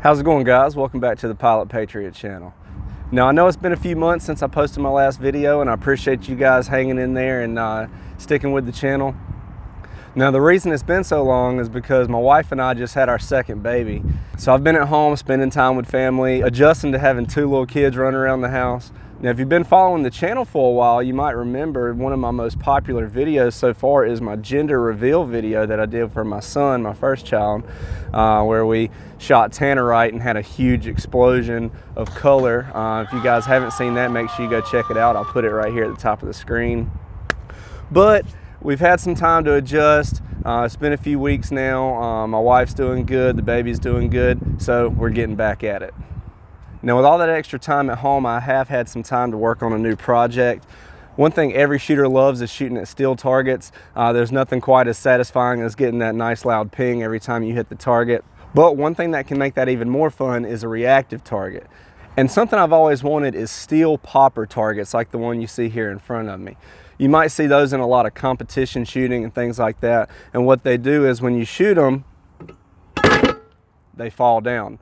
How's it going, guys? Welcome back to the Pilot Patriot channel. Now, I know it's been a few months since I posted my last video, and I appreciate you guys hanging in there and sticking with the channel. Now, the reason it's been so long is because my wife and I just had our second baby. So I've been at home spending time with family, adjusting to having two little kids running around the house. Now, if you've been following the channel for a while, you might remember one of my most popular videos so far is my gender reveal video that I did for my son, my first child, where we shot tannerite and had a huge explosion of color. If you guys haven't seen that, make sure you go check it out. I'll put it right here at the top of the screen. But we've had some time to adjust. It's been a few weeks now. My wife's doing good, the baby's doing good, so we're getting back at it. Now, with all that extra time at home, I have had some time to work on a new project. One thing every shooter loves is shooting at steel targets. There's nothing quite as satisfying as getting that nice loud ping every time you hit the target. But one thing that can make that even more fun is a reactive target. And something I've always wanted is steel popper targets like the one you see here in front of me. You might see those in a lot of competition shooting and things like that. And what they do is when you shoot them, they fall down.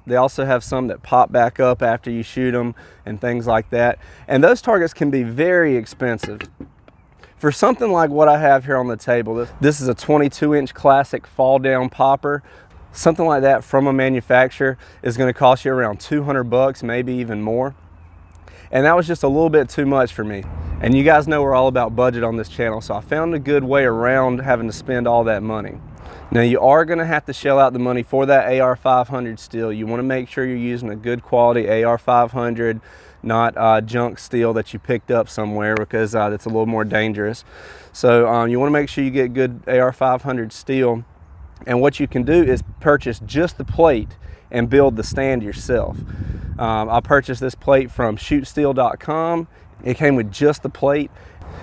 They also have some that pop back up after you shoot them and things like that. And those targets can be very expensive. For something like what I have here on the table, this is a 22-inch classic fall down popper. Something like that from a manufacturer is going to cost you around 200 bucks, maybe even more. And that was just a little bit too much for me. And you guys know we're all about budget on this channel, so I found a good way around having to spend all that money. Now, you are going to have to shell out the money for that AR-500 steel. You want to make sure you're using a good quality AR-500, not junk steel that you picked up somewhere, because that's a little more dangerous. So you want to make sure you get good AR-500 steel. And what you can do is purchase just the plate and build the stand yourself. I purchased this plate from shootsteel.com. It came with just the plate,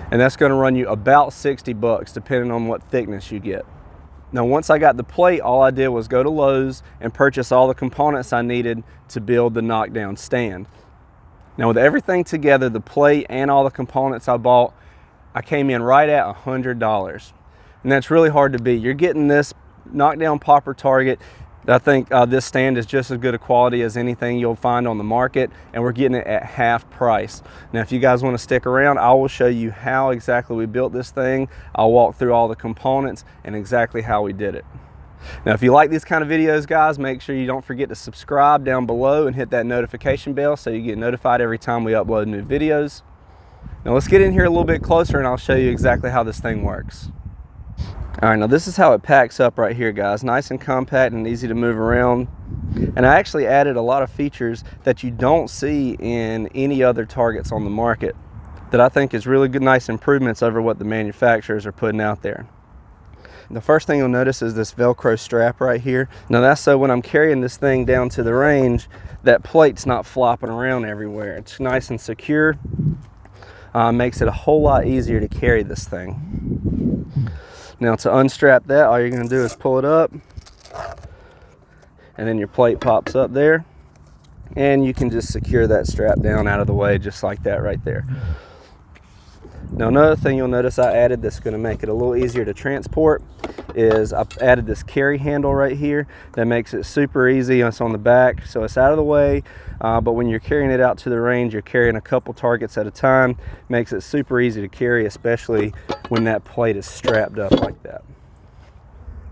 and that's going to run you about 60 bucks depending on what thickness you get. Now, once I got the plate, all I did was go to Lowe's and purchase all the components I needed to build the knockdown stand. Now, with everything together, the plate and all the components I bought, I came in right at $100. And that's really hard to beat. You're getting this knockdown popper target. I think this stand is just as good a quality as anything you'll find on the market, and we're getting it at half price. Now, if you guys want to stick around, I will show you how exactly we built this thing. I'll walk through all the components and exactly how we did it. Now, if you like these kind of videos, guys, make sure you don't forget to subscribe down below and hit that notification bell so you get notified every time we upload new videos. Now, let's get in here a little bit closer and I'll show you exactly how this thing works. All right, now this is how it packs up right here, guys. Nice and compact and easy to move around. And I actually added a lot of features that you don't see in any other targets on the market that I think is really good, nice improvements over what the manufacturers are putting out there. The first thing you'll notice is this Velcro strap right here. Now that's so when I'm carrying this thing down to the range, that plate's not flopping around everywhere. It's nice and secure. Makes it a whole lot easier to carry this thing. Now, to unstrap that, all you're going to do is pull it up, and then your plate pops up there, and you can just secure that strap down out of the way just like that right there. Now, another thing you'll notice I added that's going to make it a little easier to transport is I added this carry handle right here that makes it super easy. It's on the back, so it's out of the way, but when you're carrying it out to the range, you're carrying a couple targets at a time. Makes it super easy to carry, especially when that plate is strapped up like that.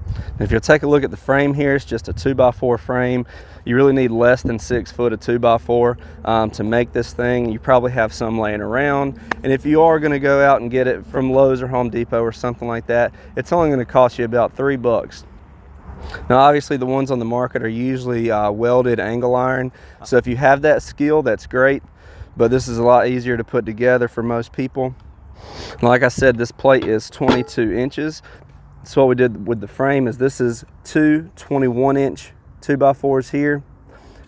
And if you'll take a look at the frame here, it's just a 2x4 frame. You really need less than 6 foot of 2x4 to make this thing. You probably have some laying around. And if you are going to go out and get it from Lowe's or Home Depot or something like that, it's only going to cost you about 3 bucks. Now, obviously, the ones on the market are usually welded angle iron. So if you have that skill, that's great. But this is a lot easier to put together for most people. Like I said, this plate is 22 inches. So what we did with the frame is this is two 21-inch 2x4s here.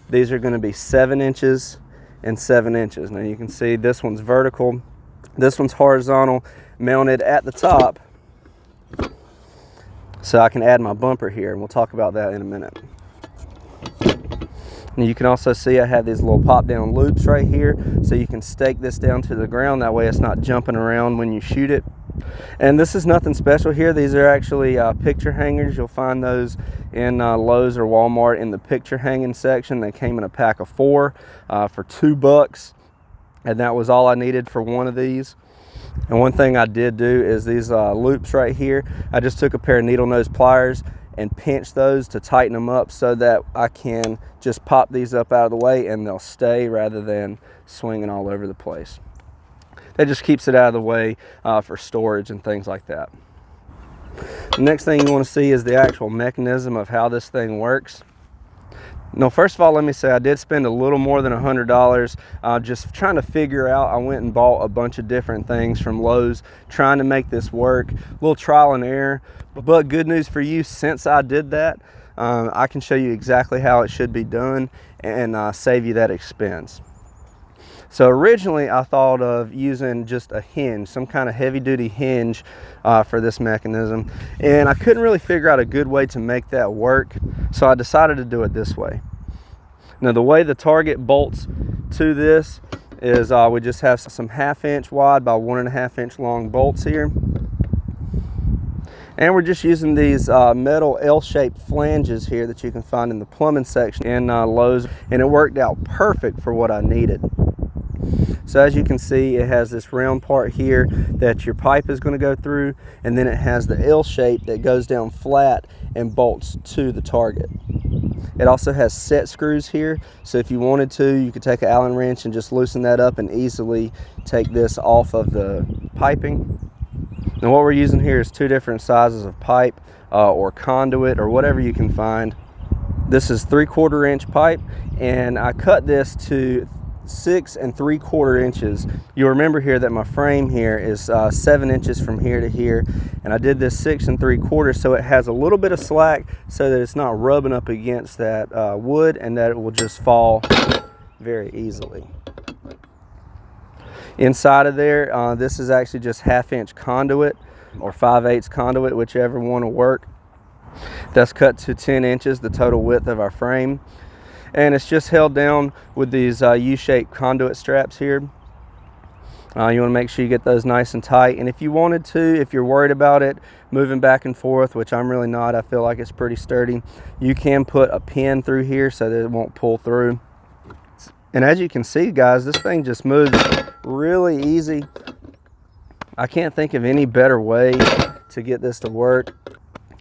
These are going to be 7 inches and 7 inches. Now you can see this one's vertical, this one's horizontal, mounted at the top. So I can add my bumper here, and we'll talk about that in a minute. And you can also see I have these little pop down loops right here, so you can stake this down to the ground. That way it's not jumping around when you shoot it. And this is nothing special here. These are actually picture hangers. You'll find those in Lowe's or Walmart in the picture hanging section. They came in a pack of 4 for $2, and that was all I needed for one of these. And one thing I did do is these loops right here, I just took a pair of needle nose pliers and pinch those to tighten them up so that I can just pop these up out of the way and they'll stay rather than swinging all over the place. That just keeps it out of the way for storage and things like that. The next thing you want to see is the actual mechanism of how this thing works. Now, first of all, let me say I did spend a little more than $100 just trying to figure out. I went and bought a bunch of different things from Lowe's trying to make this work. A little trial and error, but good news for you, since I did that, I can show you exactly how it should be done and save you that expense. So originally I thought of using just a hinge, some kind of heavy duty hinge for this mechanism, and I couldn't really figure out a good way to make that work, so I decided to do it this way. Now the way the target bolts to this is we just have some 1/2 inch wide by 1.5 inch long bolts here, and we're just using these metal L-shaped flanges here that you can find in the plumbing section in Lowe's, and it worked out perfect for what I needed. So as you can see, it has this round part here that your pipe is going to go through, and then it has the L shape that goes down flat and bolts to the target. It also has set screws here, so if you wanted to, you could take an Allen wrench and just loosen that up and easily take this off of the piping. Now what we're using here is 2 different sizes of pipe or conduit or whatever you can find. This is 3/4 inch pipe, and I cut this to 6 3/4 inches. You'll remember here that my frame here is 7 inches from here to here, and I did this 6 3/4 so it has a little bit of slack so that it's not rubbing up against that wood and that it will just fall very easily. Inside of there, this is actually just 1/2 inch conduit or 5/8 conduit, whichever one will work. That's cut to 10 inches, the total width of our frame. And it's just held down with these U-shaped conduit straps here. You want to make sure you get those nice and tight. And if you wanted to, if you're worried about it moving back and forth, which I'm really not, I feel like it's pretty sturdy, you can put a pin through here so that it won't pull through. And as you can see, guys, this thing just moves really easy. I can't think of any better way to get this to work.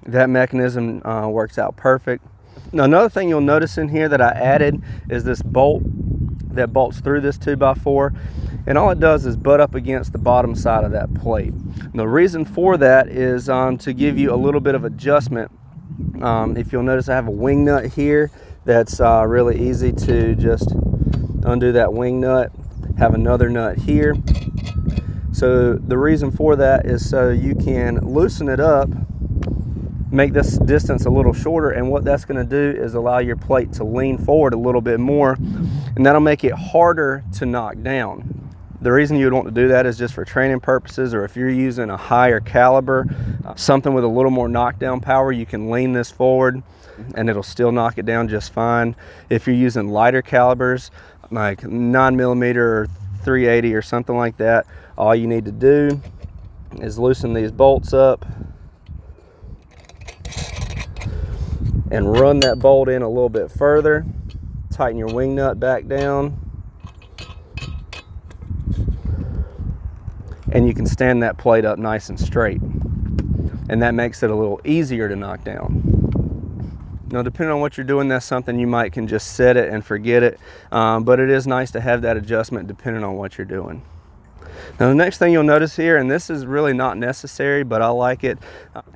That mechanism works out perfect. Now another thing you'll notice in here that I added is this bolt that bolts through this 2x4, and all it does is butt up against the bottom side of that plate. And the reason for that is to give you a little bit of adjustment. If you'll notice, I have a wing nut here that's really easy to just undo that wing nut. Have another nut here. So the reason for that is so you can loosen it up, make this distance a little shorter, and what that's going to do is allow your plate to lean forward a little bit more, and that'll make it harder to knock down. The reason you would want to do that is just for training purposes, or if you're using a higher caliber, something with a little more knockdown power, you can lean this forward and it'll still knock it down just fine. If you're using lighter calibers like 9mm or 380 or something like that, all you need to do is loosen these bolts up and run that bolt in a little bit further. Tighten your wing nut back down, and you can stand that plate up nice and straight, and that makes it a little easier to knock down. Now, depending on what you're doing, that's something you might can just set it and forget it, but it is nice to have that adjustment depending on what you're doing. Now the next thing you'll notice here, and this is really not necessary, but I like it,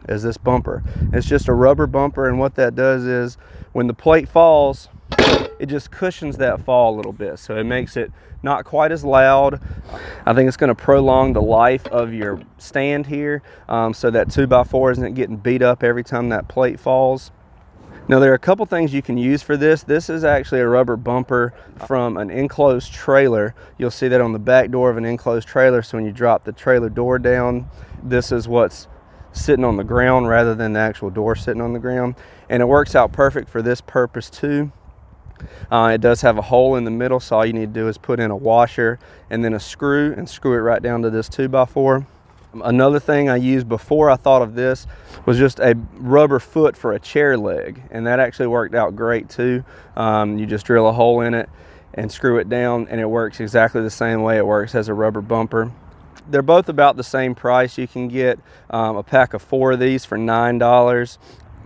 is this bumper. It's just a rubber bumper, and what that does is when the plate falls, it just cushions that fall a little bit, so it makes it not quite as loud. I think it's going to prolong the life of your stand here, so that 2x4 isn't getting beat up every time that plate falls. Now there are a couple things you can use for this. This is actually a rubber bumper from an enclosed trailer. You'll see that on the back door of an enclosed trailer, so when you drop the trailer door down, this is what's sitting on the ground rather than the actual door sitting on the ground. And it works out perfect for this purpose too. It does have a hole in the middle, so all you need to do is put in a washer and then a screw and screw it right down to this 2x4. Another thing I used before I thought of this was just a rubber foot for a chair leg, and that actually worked out great too. You just drill a hole in it and screw it down, and it works exactly the same way it works as a rubber bumper. They're both about the same price. You can get a pack of 4 of these for $9.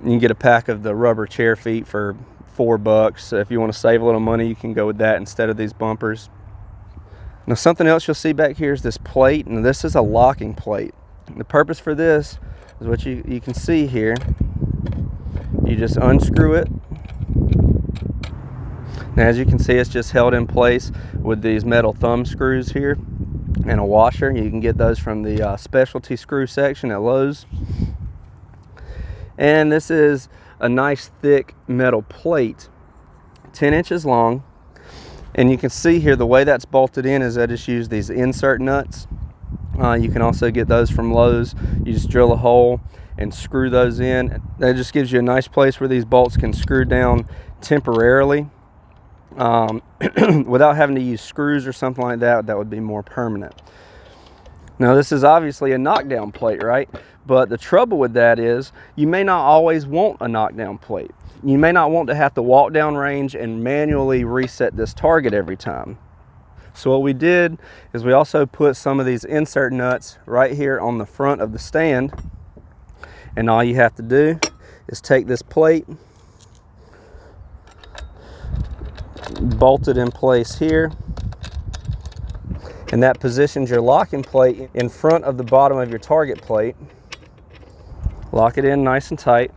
You can get a pack of the rubber chair feet for $4. So if you want to save a little money, you can go with that instead of these bumpers. Now, something else you'll see back here is this plate, and this is a locking plate. The purpose for this is what you can see here. You just unscrew it. Now, as you can see, it's just held in place with these metal thumb screws here and a washer. You can get those from the specialty screw section at Lowe's. And this is a nice thick metal plate, 10 inches long. And you can see here the way that's bolted in is I just use these insert nuts. You can also get those from Lowe's. You just drill a hole and screw those in. That just gives you a nice place where these bolts can screw down temporarily without having to use screws or something like that. That would be more permanent. Now, this is obviously a knockdown plate, right? But the trouble with that is you may not always want a knockdown plate. You may not want to have to walk down range and manually reset this target every time. So what we did is we also put some of these insert nuts right here on the front of the stand. And all you have to do is take this plate, bolt it in place here, and that positions your locking plate in front of the bottom of your target plate. Lock it in nice and tight.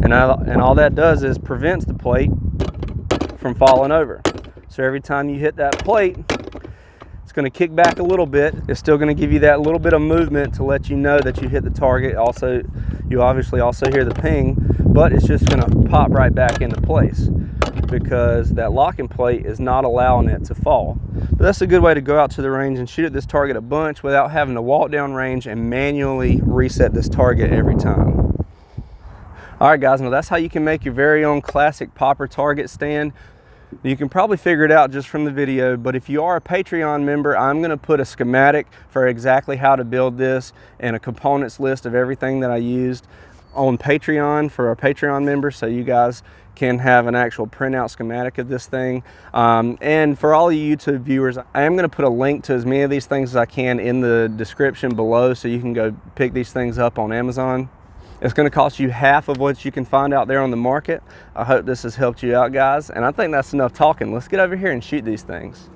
And all that does is prevents the plate from falling over. So every time you hit that plate, it's going to kick back a little bit. It's still going to give you that little bit of movement to let you know that you hit the target. Also, you obviously also hear the ping, but it's just going to pop right back into place because that locking plate is not allowing it to fall. But that's a good way to go out to the range and shoot at this target a bunch without having to walk down range and manually reset this target every time. All right, guys, now that's how you can make your very own classic popper target stand. You can probably figure it out just from the video, but if you are a Patreon member, I'm going to put a schematic for exactly how to build this and a components list of everything that I used on Patreon for our Patreon members, so you guys can have an actual printout schematic of this thing. And for all you YouTube viewers, I am going to put a link to as many of these things as I can in the description below, so you can go pick these things up on Amazon. It's going to cost you half of what you can find out there on the market. I hope this has helped you out, guys. And I think that's enough talking. Let's get over here and shoot these things.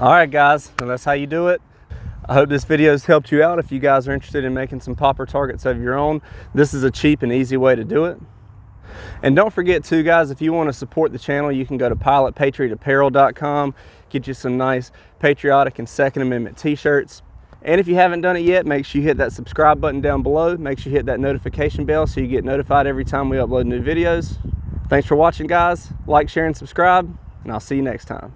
All right, guys, so that's how you do it. I hope this video has helped you out. If you guys are interested in making some popper targets of your own, this is a cheap and easy way to do it. And don't forget too, guys, if you want to support the channel, you can go to pilotpatriotapparel.com, get you some nice patriotic and Second Amendment t-shirts. And if you haven't done it yet, make sure you hit that subscribe button down below. Make sure you hit that notification bell so you get notified every time we upload new videos. Thanks for watching, guys. Like, share, and subscribe, and I'll see you next time.